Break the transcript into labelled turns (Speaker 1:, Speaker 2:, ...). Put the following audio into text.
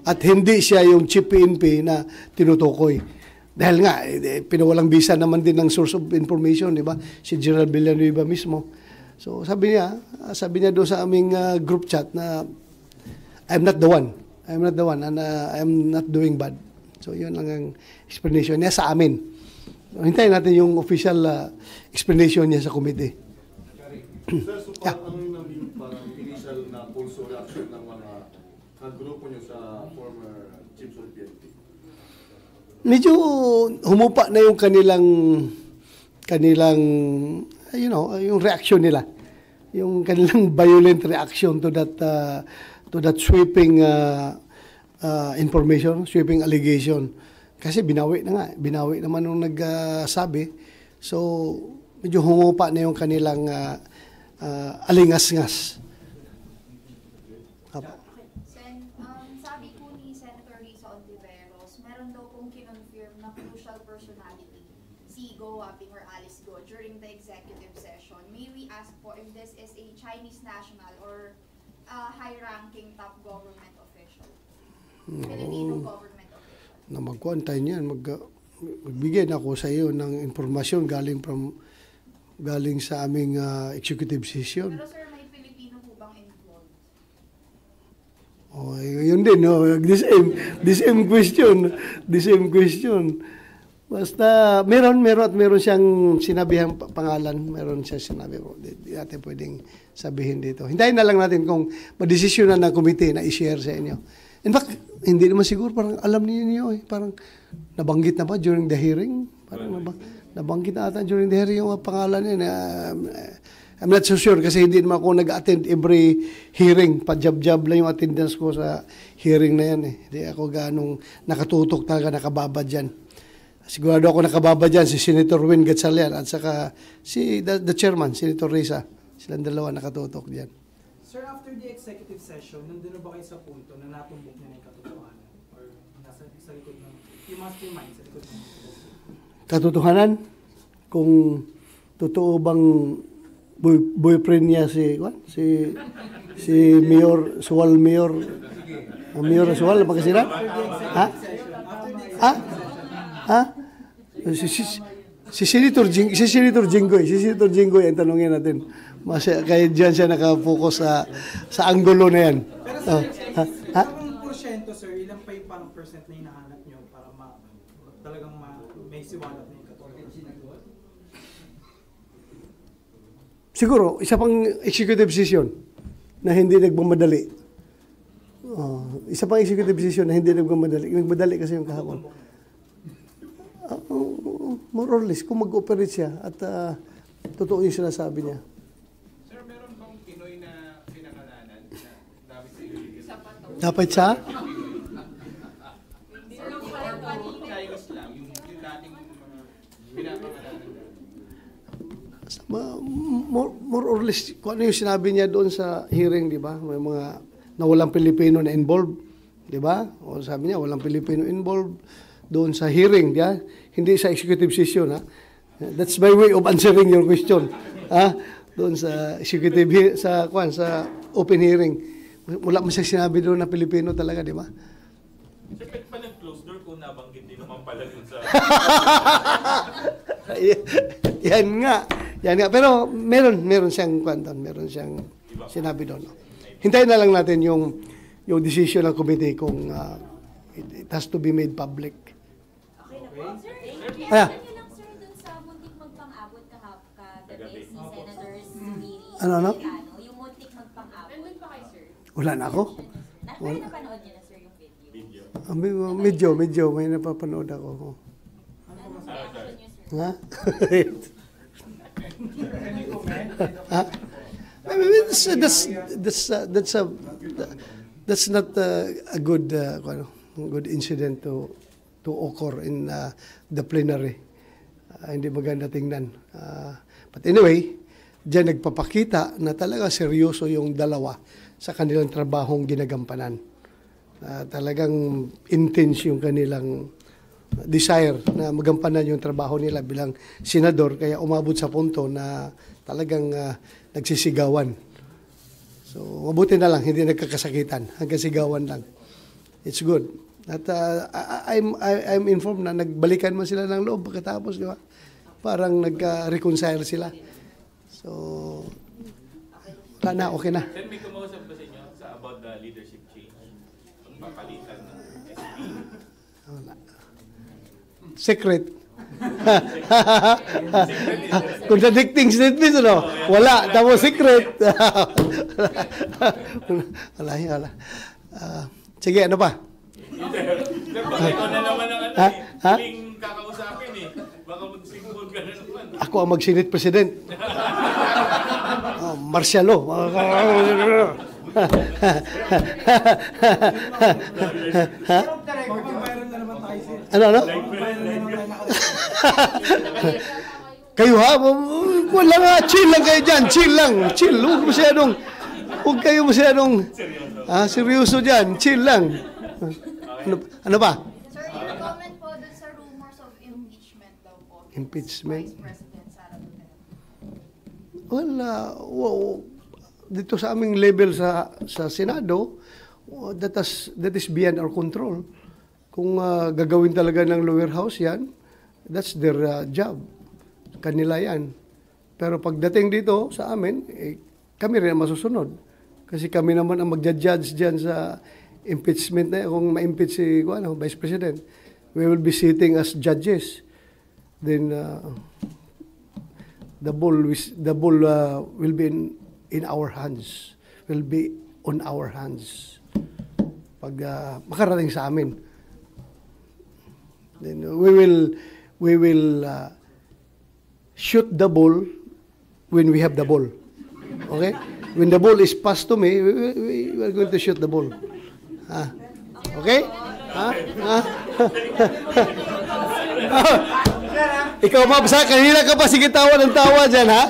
Speaker 1: At hindi siya yung chief PNP na tinutukoy. Dahil nga, pinawalang bisa naman din ng source of information, di ba? Si General Villanueva mismo. So sabi niya doon sa aming group chat na I'm not the one and I'm not doing bad. So yun lang ang explanation niya sa amin. Hintayin natin yung official explanation niya sa committee.
Speaker 2: Sir, so parang naging parang initial na pulso reaction ng mga grupo niyo sa former chiefs of PNP?
Speaker 1: Medyo humupa na yung kanilang yung reaction nila. Yung kanilang violent reaction to that sweeping information, sweeping allegation. Kasi binawi naman nung nagsabi. So medyo humupa na yung kanilang alingas-ngas.
Speaker 3: Sabi po ni Senator Risa Ontiveros, meron daw pong kinonfirm na crucial personality, si Go Waping or Alice Go, during the executive session. May we ask po if this is a Chinese national or high-ranking top government official? Filipino government official?
Speaker 1: Na magkuantay niyan, magbigay na ako sa iyo ng informasyon galing sa aming executive session.
Speaker 3: Pero sir, may Filipino po bang involved?
Speaker 1: Oh, yun din, no? The same question. Basta meron siyang sinabihang pangalan, meron siya sinabi ko. Di natin pwedeng sabihin dito. Hintayin na lang natin kung madesisyonan ng committee na i-share sa inyo. In fact, hindi naman siguro, parang alam niyo parang nabanggit na ba during the hearing? Parang nabanggit na ata during the hearing yung pangalan niya. I'm not so sure kasi hindi naman ako nag-attend every hearing. Pajab-jab lang yung attendance ko sa hearing na yan. Hindi ako ganong nakatutok talaga, nakababa dyan. Sigurado ako nakababa dyan si Senator Win Gatchalian at saka si the chairman, Senator Risa. Silang dalawa nakatutok dyan.
Speaker 4: Sir, after the executive session, nandun na ba kayo sa punto na natumbok niya na yung katotohanan? Or nasa sa likod ng, you must remind sa likod ng
Speaker 1: katotohanan? Kung totoo bang boyfriend niya si Mayor Suwal, Mayor Suwal, magkasira? Si Senator Jinggoy ang tanongin natin. Kaya dyan siya nakapokus sa anggulo na yan.
Speaker 4: Pero sir, parang porsyento sir, ilang pa yung parang percent na hinahanap nyo para talagang may siwalat na yung katotohanan?
Speaker 1: Siguro, isa pang executive session na hindi nagmamadali. Isa pang executive session na hindi nagmamadali. Nagmadali kasi yung kahapon. More or less, kung mag-operate siya at totoo yung sinasabi niya.
Speaker 5: Sir, meron bang Pinoy na pinangalanan na dapat sa iyo?
Speaker 1: Dapat siya?
Speaker 5: Chinese lang, yung dating pinapangalanan.
Speaker 1: More or less, kung ano yung sinabi niya doon sa hearing, di ba? May mga na walang Pilipino na involved, di ba? O sabi niya, walang Pilipino involved doon sa hearing, di ba? Hindi sa executive session, ha? That's my way of answering your question. Doon sa executive, sa open hearing. Wala mo siya sinabi doon na Pilipino talaga, di ba?
Speaker 5: Sir, pwede pa nag-close door kung nabanggit din naman pala dun sa...
Speaker 1: Yan nga. Pero meron siyang sinabi doon. Hintayin na lang natin yung decision ng committee kung it has to be made public.
Speaker 6: Okay na po. Sir,
Speaker 1: Kaya,
Speaker 6: nyo lang sir dun sa muntik magpang-abot kagabi si Senator Zubiri.
Speaker 1: Ano?
Speaker 6: Yung muntik magpang-abot.
Speaker 3: Nandun pa kayo sir?
Speaker 1: wala na ako.
Speaker 6: Pero napanood nyo na sir yung video?
Speaker 1: Medyo, may napapanood ako.
Speaker 6: Anong reaction nyo sir?
Speaker 1: Ha? Ha? I mean, that's not a good incident to occur in the plenary. Hindi maganda tingnan. But anyway, diyan nagpapakita na talaga seryoso yung dalawa sa kanilang trabahong ginagampanan. Talagang intense yung kanilang desire na magampanan yung trabaho nila bilang senador, kaya umabot sa punto na talagang nagsisigawan. So, mabuti na lang, hindi nagkakasakitan, hanggang sigawan lang. It's good. At I'm informed na nagbalikan man sila ng loob pagkatapos, di ba? Parang nagka-reconcile sila. So, wala na, okay na.
Speaker 7: Then may kumausap ba sa inyo about the leadership change? Pagpapalitan ng SP?
Speaker 1: Wala. Secret. Contradicting statements, ano? Wala. Tapos secret. Wala. Sige, ano pa?
Speaker 7: Sir, baka ikaw na naman ang
Speaker 1: Ha?
Speaker 7: huling kakausapin eh. Baka mag-single ka na naman.
Speaker 1: Ako ang mag-Senate President. Marcialo.
Speaker 4: Mag-viral na naman tayo, sir.
Speaker 1: Ano?
Speaker 4: Mag-viral na naman tayo
Speaker 1: Kayo ha? Wala nga. Chill lang kayo dyan. Chill lang. Chill. Huwag kayo masyadong seryoso dyan. Chill lang. Ano pa?
Speaker 3: Sir, yung comment po dun sa rumors of impeachment daw po.
Speaker 1: Impeachment?
Speaker 3: Vice President Sara Duterte.
Speaker 1: Wala. Dito sa aming level sa Senado, that is beyond our control. Kung gagawin talaga ng lower house yan, that's their job. Kanila yan. Pero pagdating dito sa amin, kami rin ang masusunod. Kasi kami naman ang magja-judge dyan sa impeachment na kung ma-impeach si Vice President. We will be sitting as judges. Then the ball will be in our hands. Will be on our hands. Pag makarating sa amin. Then we will shoot the ball when we have the ball. Okay? When the ball is passed to me, we are going to shoot the ball. Okay? Ikaw, Mabsa, kanina ka pa sige tawa ng tawa dyan, ha?